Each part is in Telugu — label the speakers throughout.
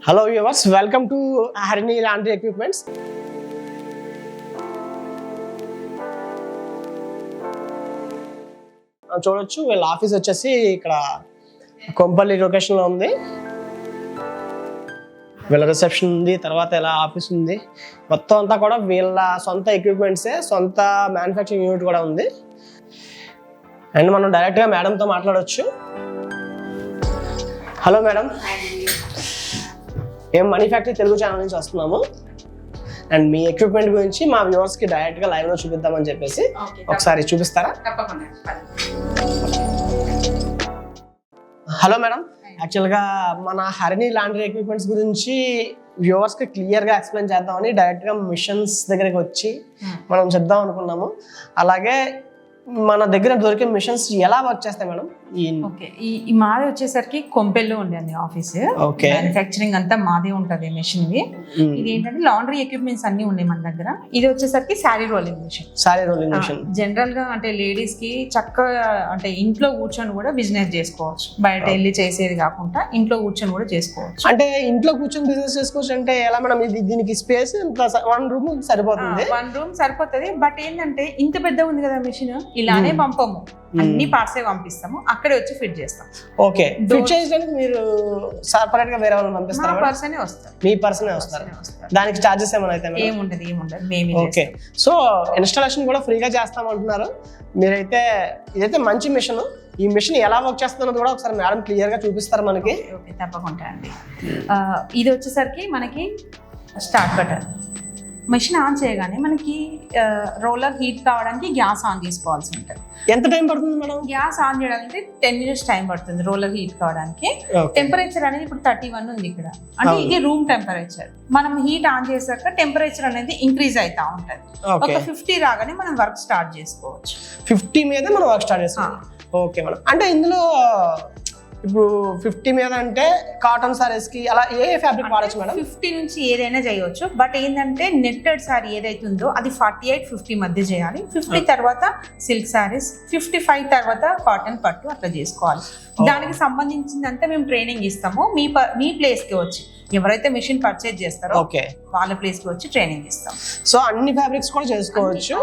Speaker 1: Hello viewers, welcome to Harini Laundry Equipments. చూడొచ్చు వీళ్ళ ఆఫీస్ వచ్చేసి ఇక్కడ కొంపల్లి లొకేషన్లో ఉంది. వీళ్ళ రిసెప్షన్ ఉంది, తర్వాత ఇలా ఆఫీస్ ఉంది. మొత్తం అంతా కూడా వీళ్ళ సొంత ఎక్విప్మెంట్సే, సొంత మ్యానుఫ్యాక్చరింగ్ యూనిట్ కూడా ఉంది. అండ్ మనం డైరెక్ట్గా మేడంతో మాట్లాడవచ్చు. హలో మేడం, ఏం మనీ ఫ్యాక్టరీ తెలుగు ఛానల్ నుంచి వస్తున్నాము. అండ్ మీ ఎక్విప్మెంట్ గురించి మా వ్యూవర్స్కి డైరెక్ట్గా లైవ్లో చూపిద్దామని చెప్పేసి ఒకసారి చూపిస్తారా? హలో మేడం, యాక్చువల్గా మన హరిణి లాండ్రీ ఎక్విప్మెంట్స్ గురించి వ్యూవర్స్కి క్లియర్గా ఎక్స్ప్లెయిన్ చేద్దామని డైరెక్ట్గా మిషన్స్ దగ్గరికి వచ్చి మనం చెప్దాం అనుకున్నాము. అలాగే మన దగ్గర దొరికే మిషన్స్ ఎలా వర్క్ చేస్తాయి మేడం?
Speaker 2: ఈ మాది వచ్చేసరికి కొంపెల్లో ఉండేది ఆఫీస్. మ్యానుఫ్యాక్చరింగ్ అంతా మాదే ఉంటది మిషన్. ఇది ఏంటంటే లాండ్రీ ఎక్విప్మెంట్స్ అన్ని ఉన్నాయి మన దగ్గర. ఇది వచ్చేసరికి శారీ రోలింగ్ మిషన్. జనరల్ గా అంటే లేడీస్ కి చక్కగా అంటే ఇంట్లో కూర్చొని కూడా బిజినెస్ చేసుకోవచ్చు. బయట వెళ్ళి చేసేది కాకుండా ఇంట్లో కూర్చొని కూడా చేసుకోవచ్చు.
Speaker 1: అంటే ఇంట్లో కూర్చొని బిజినెస్ చేసుకోవచ్చు అంటే ఎలా మేడం? దీనికి స్పేస్ వన్ రూమ్ సరిపోతుంది.
Speaker 2: సరిపోతుంది. బట్ ఏంటంటే ఇంత పెద్ద ఉంది కదా మిషన్, ఇలానే పంపము, అన్ని పార్ట్సే పంపిస్తాము, అక్కడే వచ్చి ఫిట్ చేస్తాం.
Speaker 1: ఓకే, ఫిట్ చేయడానికి మీరు సెపరేట్ గా వేరే వాళ్ళని పంపిస్తారా? మీ పర్సనే వస్తారు. దానికి చార్జెస్ ఏమైనా అయితే?
Speaker 2: ఏముండదు.
Speaker 1: ఓకే, సో ఇన్స్టాలేషన్ కూడా ఫ్రీగా చేస్తామంటున్నారు మీరైతే. ఇదైతే మంచి మిషన్. ఈ మిషన్ ఎలా వర్క్ చేస్తున్నది కూడా ఒకసారి మేడం క్లియర్ గా చూపిస్తారు మనకి.
Speaker 2: ఓకే, తప్పకుండా అండి. ఇది వచ్చేసరికి మనకి స్టార్ట్ బటన్. మెషిన్ ఆన్ చేయగానే మనకి రోలర్ హీట్ కావడానికి గ్యాస్ ఆన్ చేసుకోవాల్సి ఉంటుంది.
Speaker 1: ఎంత టైం పడుతుంది మేడం?
Speaker 2: గ్యాస్ ఆన్ చేయడానికి 10 minutes టైం పడుతుంది రోలర్ హీట్ కావడానికి. టెంపరేచర్ అనేది ఇప్పుడు 31 ఉంది ఇక్కడ, అంటే ఇది రూమ్ టెంపరేచర్. మనం హీట్ ఆన్ చేశాక టెంపరేచర్ అనేది ఇంక్రీజ్ అవుతా ఉంటుంది. ఒక 50 రాగానే మనం వర్క్ స్టార్ట్ చేసుకోవచ్చు.
Speaker 1: 50 మీద మనం వర్క్ స్టార్ట్ చేసుకోవాలి. ఓకే మేడం, అంటే ఇందులో ఇప్పుడు 50 మీద అంటే కాటన్ సారీస్ కి అలా ఏ ఫ్యాబ్రిక్ వాడచ్చు మేడం?
Speaker 2: 50 నుంచి ఏదైనా చేయవచ్చు. బట్ ఏంటంటే నెట్టెడ్ సారీ ఏదైతుందో అది 48-50 మధ్య చేయాలి. 50 తర్వాత సిల్క్ సారీస్, 55 తర్వాత కాటన్ పట్టు అట్లా చేసుకోవాలి. దానికి సంబంధించిందంతా మేము ట్రైనింగ్ ఇస్తాము. మీ ప్లేస్ కి వచ్చి ఎవరైతే మెషిన్ పర్చేజ్ చేస్తారో వాళ్ళ ప్లేస్ కి వచ్చి ట్రైనింగ్ ఇస్తాం.
Speaker 1: సో అన్ని ఫ్యాబ్రిక్స్ కూడా చేసుకోవచ్చు,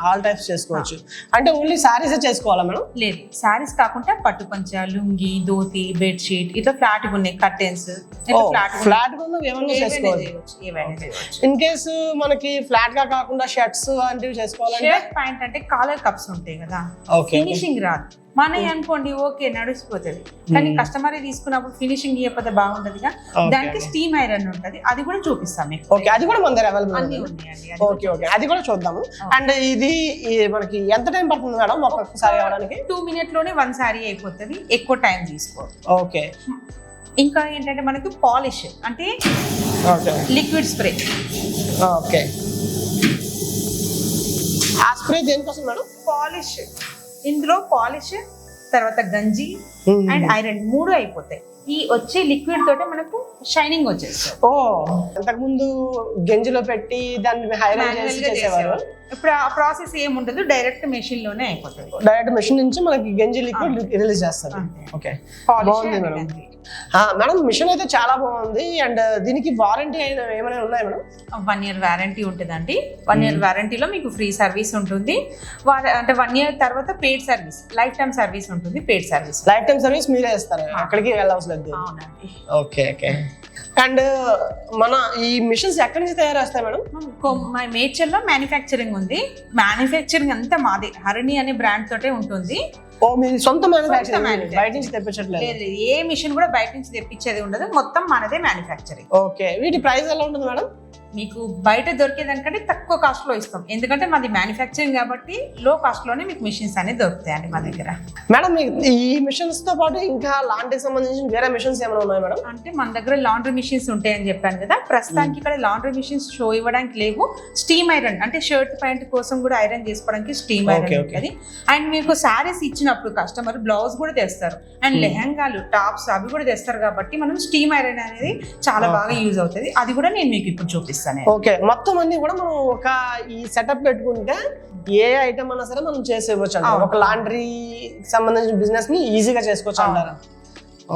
Speaker 1: ఆల్ టైప్స్ చేసుకోవచ్చు. అంటే ఓన్లీ సారీస్ చేసుకోవాలా మేడం?
Speaker 2: లేదు, సారీస్ కాకుండా పట్టు పంచ, లుంగి, ధోతి, బెడ్షీట్, ఇట్లా ఫ్లాట్ ఉన్నాయి కర్టెన్స్,
Speaker 1: ఫ్లాట్ ఇన్ కేసు మనకి ఫ్లాట్ గా కాకుండా షర్ట్స్ వంటివి చేసుకోవాలంటే
Speaker 2: ప్యాంట్ అంటే కాలర్ కప్స్ ఉంటాయి కదా, ఫినిషింగ్ రాదు. మన అనుకోండి ఓకే నడిచిపోతుంది, కానీ కస్టమర్ తీసుకున్నప్పుడు ఫినిషింగ్ ఇవ్వకపోతే బాగుంటదిగా. దానికి స్టీమ్ ఐరన్ ఉంటది, అది కూడా చూపిస్తాం మీకు.
Speaker 1: ఓకే, అది కూడా మన దగ్గర అవైలబుల్ ఉంది. ఓకే, అది కూడా చూద్దాము. అండ్ ఇది మనకి ఎంత టైం పడుతుంది మేడం ఒక్కొక్కసారి అవడానికి?
Speaker 2: 2 minutes లోనే 1 సారీ అయిపోతుంది, ఎక్కువ టైం తీసుకోవాలి.
Speaker 1: ఓకే,
Speaker 2: ఇంకా ఏంటంటే మనకి పాలిష్ అంటే లిక్విడ్ స్ప్రే.
Speaker 1: ఓకే, ఆ స్ప్రే దేనికోసం మేడం?
Speaker 2: పాలిష్. ఇందులో పాలిష్, తర్వాత గంజి అండ్ ఐరన్ 3 అయిపోతాయి. ఈ వచ్చే లిక్విడ్ తోటే మనకు షైనింగ్ వచ్చేస్తుంది.
Speaker 1: ఇంతకు ముందు గంజిలో పెట్టి దాన్ని ఐరన్ చేసి చేసేవారు.
Speaker 2: ఇప్పుడు ఆ ప్రాసెస్ ఏముండదు, డైరెక్ట్ మెషిన్ లోనే అయిపోతుంది.
Speaker 1: డైరెక్ట్ మెషిన్ నుంచి మనకి గంజి లిక్విడ్ రిలీజ్ చేస్తారు. ఓకే, బాగుంది మేడం. మేడం మిషన్ అయితే చాలా బాగుంది. అండ్ దీనికి వారంటీ ఏమైనా ఉన్నాయి మేడం?
Speaker 2: 1 year వారంటీ ఉంటుందండి. 1 year వారంటీలో మీకు ఫ్రీ సర్వీస్ ఉంటుంది. అంటే 1 year తర్వాత paid service, lifetime service ఉంటుంది. Paid service,
Speaker 1: lifetime service మీరే ఇస్తారు, అక్కడికి వెళ్ళవసరం లేదు.
Speaker 2: అవునండి.
Speaker 1: ఓకే. అండ్ మన ఈ మిషన్స్ ఎక్కడి నుంచి తయారు చేస్తాయి మేడం?
Speaker 2: మా మేడ్చల్లో మ్యానుఫ్యాక్చరింగ్ ఉంది. మ్యానుఫ్యాక్చరింగ్ అంతా మాది, హరిణి అనే బ్రాండ్ తోటే ఉంటుంది.
Speaker 1: మీ సొంత మ్యానుఫ్యాక్చరింగ్, బయట నుంచి తెప్పించట్లేదు?
Speaker 2: ఏ మిషన్ కూడా బయట నుంచి తెప్పించేది ఉండదు, మొత్తం మనదే మ్యానుఫ్యాక్చరింగ్.
Speaker 1: ఓకే, వీటి ప్రైస్ ఎలా ఉంటుంది మేడం?
Speaker 2: మీకు బయట దొరికేదానికంటే తక్కువ కాస్ట్ లో ఇస్తాం, ఎందుకంటే మాది మ్యానుఫ్యాక్చరింగ్ కాబట్టి లో కాస్ట్ లోనే మీకు మిషన్స్ అనేది దొరుకుతాయండి మా దగ్గర.
Speaker 1: మేడం ఈ మిషన్స్ తో పాటు ఇంకా లాండ్రీకి సంబంధించిన వేరే మిషన్స్ ఏమైనా ఉన్నాయి మేడం?
Speaker 2: అంటే మన దగ్గర లాండ్రీ మిషన్స్ ఉంటాయని చెప్పాను కదా, ప్రస్తుతానికి ఇక్కడ లాండ్రీ మిషన్స్ షో ఇవ్వడానికి లేవు. స్టీమ్ ఐరన్ అంటే షర్ట్ ప్యాంట్ కోసం కూడా ఐరన్ చేసుకోవడానికి స్టీమ్ ఐరన్ ఉంటుంది. అండ్ మీకు సారీస్ ఇచ్చినప్పుడు కస్టమర్ బ్లౌజ్ కూడా తెస్తారు, అండ్ లెహంగాలు, టాప్స్ అవి కూడా తెస్తారు. కాబట్టి మనం స్టీమ్ ఐరన్ అనేది చాలా బాగా యూజ్ అవుతుంది. అది కూడా నేను మీకు ఇప్పుడు చూపిస్తాను.
Speaker 1: ఓకే, మొత్తం అన్ని కూడా మనం ఒక ఈ సెటప్ పెట్టుకుంటే ఏ ఐటమ్ అన్నా సరే మనం చేసేవచ్చు. ఒక లాండ్రీ సంబంధించిన బిజినెస్ ని ఈజీగా చేసుకోవచ్చు అంటారు.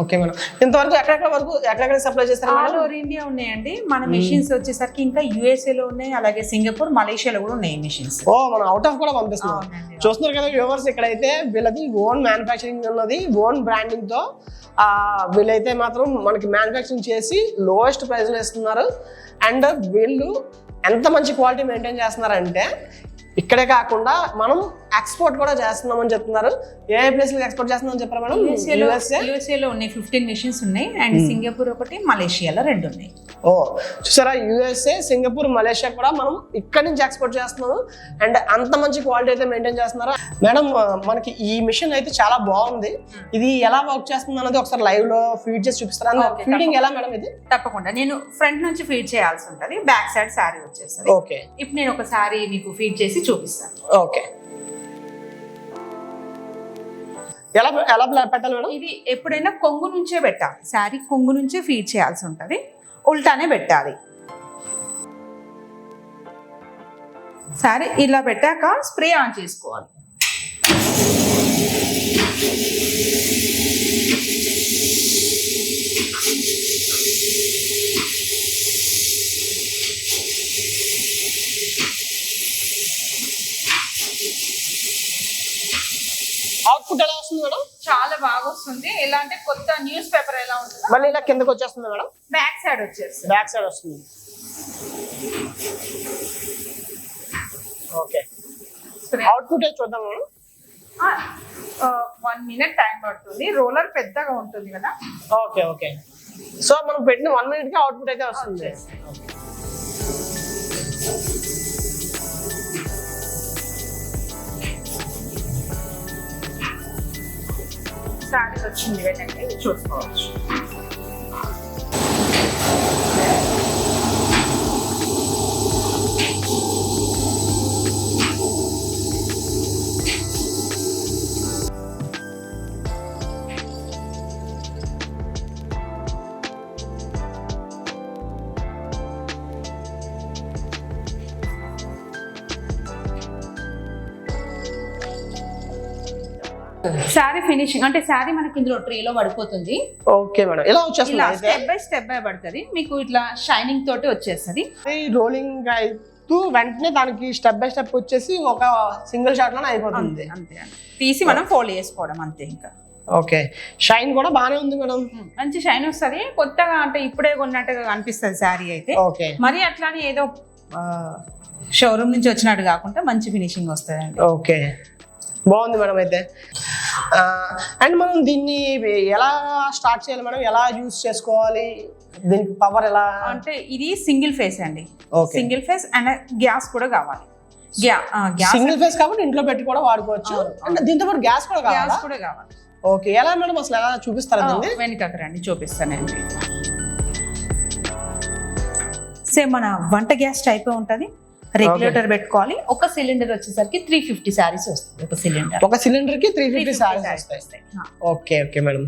Speaker 1: Okay madam. ఇంతవరకు ఎక్కడెక్కడ సప్లై చేస్తారు?
Speaker 2: ఆల్ ఓవర్ ఇండియా ఉన్నాయండి మన మెషిన్స్ వచ్చేసరికి. ఇంకా USA లో ఉన్నాయి, అలాగే సింగపూర్, మలేషియాలో కూడా ఉన్నాయి మెషిన్స్.
Speaker 1: మనం అవుట్ ఆఫ్ కూడా పంపిస్తున్నాం. చూస్తున్నారు కదా వ్యూవర్స్, ఇక్కడైతే వీళ్ళది ఓన్ మ్యానుఫ్యాక్చరింగ్ ఉన్నది, ఓన్ బ్రాండింగ్ తో వీళ్ళైతే మాత్రం మనకి మ్యానుఫ్యాక్చరింగ్ చేసి లోయెస్ట్ ప్రైస్ లో ఇస్తున్నారు. అండ్ వీళ్ళు ఎంత మంచి క్వాలిటీ మెయింటైన్ చేస్తున్నారంటే ఇక్కడే కాకుండా మనం ఎక్స్పోర్ట్ కూడా చేస్తున్నామని చెప్తున్నారు. ఏ ప్లేస్లకు ఎక్స్పోర్ట్ చేస్తున్నామని చెప్పారు మేడం?
Speaker 2: USA లో ఉన్నాయి 15 మెషిన్స్ ఉన్నాయి, అండ్ సింగపూర్ ఒకటి, మలేషియాలో 2 ఉన్నాయి.
Speaker 1: చూసారా, USA, సింగపూర్, మలేషియా కూడా మనం ఇక్కడి నుంచి ఎక్స్పోర్ట్ చేస్తున్నాము. అండ్ అంత మంచి క్వాలిటీ అయితే మెయింటైన్ చేస్తున్నారు. మేడం మనకి ఈ మిషన్ అయితే చాలా బాగుంది. ఇది ఎలా వర్క్ చేస్తుంది అన్నది ఒకసారి లైవ్ లో ఫీడ్ చేసి చూపిస్తారా? ఫీడింగ్ ఎలా మేడం ఇది?
Speaker 2: తప్పకుండా. నేను ఫ్రంట్ నుంచి ఫీడ్ చేయాల్సి ఉంటుంది, బ్యాక్ సైడ్ శారీ వచ్చేస్తుంది.
Speaker 1: ఓకే,
Speaker 2: ఇప్పుడు నేను ఒక శారీ మీకు ఫీడ్ చేసి చూపిస్తాను.
Speaker 1: ఓకే, ఎలా పెట్టాలి మేడం?
Speaker 2: ఇది ఎప్పుడైనా కొంగు నుంచే పెట్టాలి, శారీ కొంగు నుంచే ఫీడ్ చేయాల్సి ఉంటుంది, ఉల్టానే పెట్టాలి. శారీ ఇలా పెట్టాక స్ప్రే ఆన్ చేసుకోవాలి.
Speaker 1: అవుట్పుట్ ఎలా వస్తుంది మేడం?
Speaker 2: చాలా బాగా వస్తుంది. ఎలా అంటే కొత్త న్యూస్ పేపర్ ఎలా ఉంటుంది,
Speaker 1: మళ్ళీ ఇలా కిందకి వచ్చేస్తుంది మేడం.
Speaker 2: బ్యాక్ సైడ్ వచ్చేస్తుంది.
Speaker 1: బ్యాక్ సైడ్ వస్తుంది. ఓకే, అవుట్పుట్ చూద్దాం మేడం.
Speaker 2: 1 minute టైం పడుతుంది. రోలర్ పెద్దగా ఉంటుంది కదా.
Speaker 1: Okay, okay. సో మనం పెట్టిన 1 minute కి అవుట్పుట్ అయితే వస్తుంది.
Speaker 2: శారీ వచ్చింది వెళ్ళండి, చూసుకోవచ్చు. శారీ ఫినిషింగ్ అంటే శారీ మనకి ఇందులో ట్రేలో పడిపోతుంది.
Speaker 1: ఓకే మేడం, ఇలా వచ్చేస్తుంది.
Speaker 2: ఇలా స్టెప్ బై పడుతుంది మీకు, ఇట్లా షైనింగ్ తోటి వచ్చేస్తుంది.
Speaker 1: రోలింగ్ అయితే వెంటనే దానికి స్టెప్ బై స్టెప్ వచ్చేసి ఒక సింగిల్ షాట్ లోనే అయిపోతుంది.
Speaker 2: అంతే తీసి మనం ఫోల్డ్ చేసుకోవడం అంతే. ఇంకా
Speaker 1: ఓకే, షైన్ కూడా బాగానే ఉంది మేడం,
Speaker 2: మంచి షైన్ వస్తుంది. కొత్తగా అంటే ఇప్పుడే కొన్నట్టుగా అనిపిస్తుంది శారీ అయితే.
Speaker 1: ఓకే,
Speaker 2: మరి అట్లానే ఏదో షోరూమ్ నుంచి వచ్చినట్టు కాకుండా మంచి ఫినిషింగ్ వస్తుంది.
Speaker 1: ఓకే, బాగుంది మేడం అయితే. అండ్ మనం దీన్ని ఎలా స్టార్ట్ చేయాలి మేడం? ఎలా యూజ్ చేసుకోవాలి? దీనికి పవర్ ఎలా?
Speaker 2: అంటే ఇది సింగిల్ ఫేస్ అండి, సింగిల్ ఫేస్ అండ్ గ్యాస్ కూడా కావాలి.
Speaker 1: సింగిల్ ఫేస్ కాబట్టి ఇంట్లో పెట్టి కూడా వాడుకోవచ్చు. అంటే దీంతో పాటు గ్యాస్ కూడా
Speaker 2: కావాలి.
Speaker 1: ఓకే, ఎలా మేడం అసలు ఎలా చూపిస్తారా?
Speaker 2: వెనకకు రండి, చూపిస్తానండి. సేమ్ మన వంట గ్యాస్ టైప్ ఉంటుంది. రెగ్యులేటర్ పెట్టుకోవాలి. ఒక సిలిండర్ వచ్చేసరికి 350 సారీస్ వస్తుంది. ఒక సిలిండర్ కి 350 సారీస్ వస్తాయి. Okay, okay madam.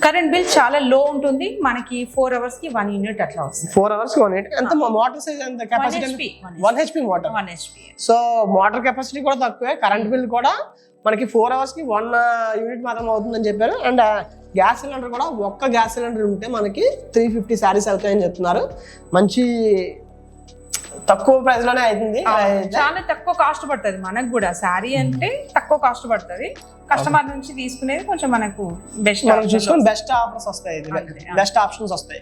Speaker 2: Current bill చాలా లో ఉంటుంది మనకి. 4 hours కి 1 unit అట్లా వస్తుంది.
Speaker 1: 4 hours కి 1 unit. ఎంత మోటార్ సైజ్ ఎంత capacity? 1 HP motor.
Speaker 2: 1 HP.
Speaker 1: So motor capacity కూడా తక్కువే, కరెంట్ బిల్ కూడా మనకి 4 hours కి 1 unit మాత్రం అవుతుందని చెప్పారు. అండ్ గ్యాస్ సిలిండర్ కూడా ఒక్క గ్యాస్ సిలిండర్ ఉంటే మనకి 350 సారీస్ అవుతాయని చెప్తున్నారు. మంచి తక్కువ ప్రైస్ లోనే అవుతుంది.
Speaker 2: చాలా తక్కువ కాస్ట్ పడుతుంది మనకు కూడా. శారీ అంటే తక్కువ కాస్ట్ పడుతుంది. కస్టమర్ నుంచి తీసుకునేది కొంచెం మనకు బెస్ట్
Speaker 1: ఆఫర్స్ వస్తాయి, బెస్ట్ ఆప్షన్స్ వస్తాయి.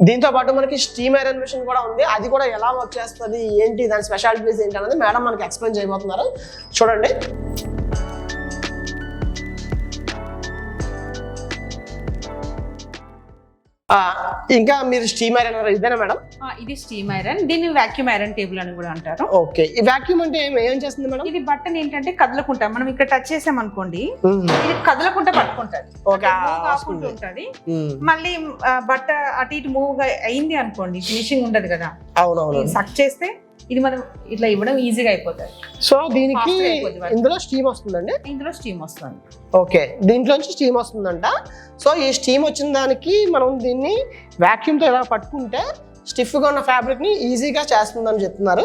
Speaker 1: దీంతో పాటు మనకి స్టీమ్ ఐరన్ మిషన్ కూడా ఉంది. అది కూడా ఎలా వర్క్ చేస్తుంది, ఏంటి దాని స్పెషాలిటీస్ ఏంటి అనేది మేడం మనకి ఎక్స్ప్లెయిన్ చేయబోతున్నారు. చూడండి. ఇంకా మీరు స్టీమ్ ఐరన్ ఇదేనా మేడం?
Speaker 2: ఇది స్టీమ్ ఐరన్. దీన్ని వాక్యూమ్ ఐరన్ టేబుల్ అని కూడా అంటారు.
Speaker 1: ఓకే, ఈ వాక్యూమ్ అంటే ఏం చేస్తుంది మేడం?
Speaker 2: ఇది బట్టన్ ఏంటంటే కదలకుంటా, మనం ఇక్కడ టచ్ చేసాం అనుకోండి, ఇది కదలకుంటా పట్టుకుంటది, ఉంటది. మళ్ళీ బట్ట అటు ఇటు మూవ్ అయింది అనుకోండి, ఫినిషింగ్ ఉండదు కదా.
Speaker 1: అవునవును,
Speaker 2: సక్ చేస్తే ఇది మనం ఇట్లా ఇవ్వడం ఈజీగా అయిపోతుంది.
Speaker 1: సో దీనికి ఇందులో స్టీమ్ వస్తుందండి?
Speaker 2: ఇందులో స్టీమ్ వస్తుంది.
Speaker 1: ఓకే, దీంట్లోంచి స్టీమ్ వస్తుందంట. సో ఈ స్టీమ్ వచ్చిన దానికి మనం దీన్ని వాక్యూమ్ తో ఎలా పట్టుకుంటే స్టిఫ్గా ఉన్న ఫ్యాబ్రిక్ని ఈజీగా చేస్తుందని చెప్తున్నారు.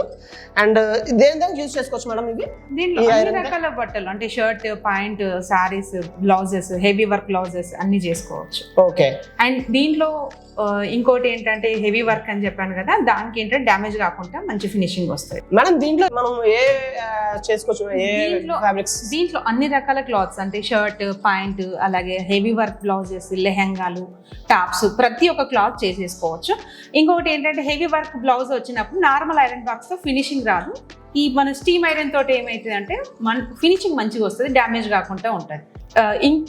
Speaker 1: అండ్ దేని దానికి యూజ్ చేసుకోవచ్చు మేడం ఇది?
Speaker 2: దీంట్లో అన్ని రకాల బట్టలు అంటే shirt, pant, saris, blouses, heavy work blouses అన్ని చేసుకోవచ్చు.
Speaker 1: ఓకే.
Speaker 2: అండ్ దీంట్లో ఇంకోటి ఏంటంటే హెవీ వర్క్ అని చెప్పాను కదా, దానికి ఏంటంటే డ్యామేజ్ కాకుండా మంచి ఫినిషింగ్ వస్తుంది.
Speaker 1: మేడం దీంట్లో మనం ఏ చేసుకోవచ్చు, ఏ ఫ్యాబ్రిక్స్?
Speaker 2: దీంట్లో అన్ని రకాల క్లాత్స్ అంటే షర్ట్, ప్యాంట్, అలాగే హెవీ వర్క్ బ్లౌజెస్, లెహంగాలు, టాప్స్, ప్రతి ఒక్క క్లాత్ చేసేసుకోవచ్చు. ఇంకొకటి ఏంటంటే హెవీ వర్క్ బ్లౌజ్ వచ్చినప్పుడు నార్మల్ ఐరన్ బాక్స్ తో ఫినిషింగ్ రాదు. ఈ మన స్టీమ్ ఐరన్ తోటి ఏమైతుంది అంటే ఫినిషింగ్ మంచిగా వస్తుంది, డ్యామేజ్ కాకుండా ఉంటుంది.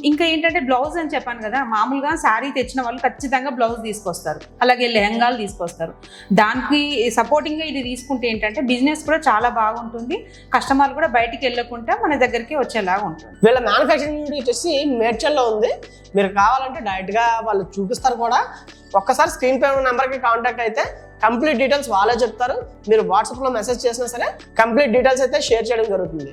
Speaker 2: ఇంకా ఏంటంటే బ్లౌజ్ అని చెప్పాను కదా, మామూలుగా శారీ తెచ్చిన వాళ్ళు ఖచ్చితంగా బ్లౌజ్ తీసుకొస్తారు, అలాగే లెహంగాలు తీసుకొస్తారు. దానికి సపోర్టింగ్ గా ఇది తీసుకుంటే ఏంటంటే బిజినెస్ కూడా చాలా బాగుంటుంది, కస్టమర్లు కూడా బయటికి వెళ్ళకుండా మన దగ్గరికి వచ్చేలాగా ఉంటుంది.
Speaker 1: వీళ్ళ మ్యానుఫ్యాక్చరింగ్ యూనిట్ వచ్చేసి మేడ్చల్లో ఉంది. మీరు కావాలంటే డైరెక్ట్ గా వాళ్ళు చూపిస్తారు కూడా. ఒక్కసారి స్క్రీన్ పై ఉన్న నెంబర్కి కాంటాక్ట్ అయితే కంప్లీట్ డీటెయిల్స్ వాళ్ళే చెప్తారు. మీరు వాట్సాప్లో మెసేజ్ చేసినా సరే కంప్లీట్ డీటెయిల్స్ అయితే షేర్ చేయడం జరుగుతుంది.